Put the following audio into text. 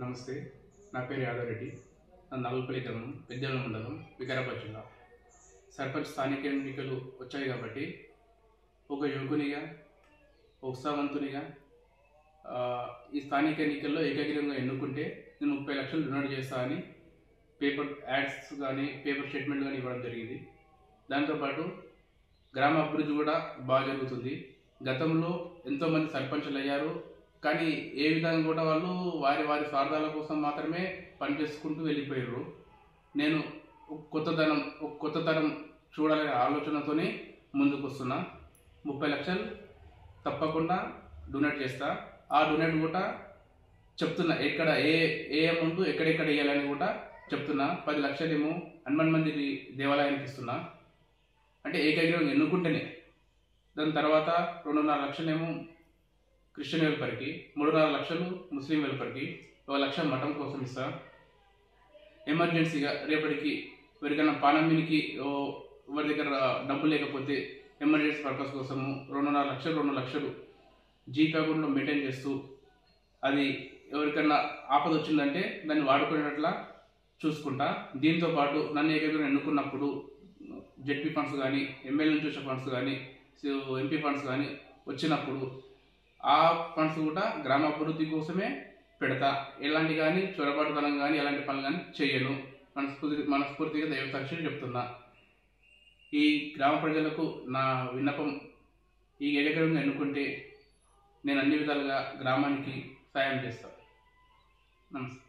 నమస్తే. నా పేరు యాదవరెడ్డి. నల్లపల్లి గ్రామం, పెద్దెల మండలం, వికారాబాద్ జిల్లా. సర్పంచ్ స్థానిక ఎన్నికలు వచ్చాయి కాబట్టి ఒక యువకునిగా, ఉత్సాహవంతునిగా ఈ స్థానిక ఎన్నికల్లో ఏకగ్రీవంగా ఎన్నుకుంటే నేను 30 లక్షలు డొనేట్ చేస్తా అని పేపర్ యాడ్స్ కానీ, పేపర్ స్టేట్మెంట్ కానీ ఇవ్వడం జరిగింది. దాంతోపాటు గ్రామ అభివృద్ధి కూడా బాగా జరుగుతుంది. గతంలో ఎంతోమంది సర్పంచులు అయ్యారు, కానీ ఏ విధంగా కూడా వాళ్ళు వారి వారి స్వార్థాల కోసం మాత్రమే పనిచేసుకుంటూ వెళ్ళిపోయారు. నేను కొత్త తరం చూడాలనే ఆలోచనతోనే ముందుకు వస్తున్నా. 30 లక్షలు తప్పకుండా డొనేట్ చేస్తా. ఆ డొనేట్ కూడా చెప్తున్నా, ఎక్కడ ఏ అమౌంట్ ఎక్కడెక్కడ వేయాలని కూడా చెప్తున్నా. 10 లక్షలేమో హనుమాన్ మందిర్ దేవాలయానికి ఇస్తున్నా, అంటే ఏకగ్రీవంగా ఎన్నుకుంటేనే. దాని తర్వాత 2.5 లక్షలేమో క్రిస్టియన్ వెల్ఫేర్కి, 3.5 లక్షలు ముస్లిం వెల్ఫేర్కి, 1 లక్ష మఠం కోసం ఇస్తా. ఎమర్జెన్సీగా రేపటికి ఎవరికైనా పానమ్మినికి ఎవరి దగ్గర డబ్బు లేకపోతే ఎమర్జెన్సీ పర్పస్ కోసము 2 లక్షలు జీపీ అకౌంట్లో మెయింటైన్ చేస్తూ, అది ఎవరికైనా ఆపద వచ్చిందంటే దాన్ని వాడుకునేట్లా చూసుకుంటా. దీంతోపాటు నన్ను ఏకగ్రీవంగా ఎన్నుకున్నప్పుడు జెడ్పీ ఫండ్స్ కానీ, ఎమ్మెల్యే నుంచి వచ్చే ఫండ్స్ కానీ, ఎంపీ ఫండ్స్ కానీ వచ్చినప్పుడు ఆ ఫండ్స్ కూడా గ్రామ అభివృద్ధి కోసమే పెడతా. ఎలాంటి కానీ చొరబాటుతనం కానీ ఎలాంటి పనులు కానీ చేయను. మనస్ఫూర్తిగా దైవ సాక్షిని చెప్తున్నా. ఈ గ్రామ ప్రజలకు నా విన్నపం, ఈ ఏకగ్రీవంగా ఎన్నుకుంటే నేను అన్ని విధాలుగా గ్రామానికి సాయం చేస్తాను. నమస్తే.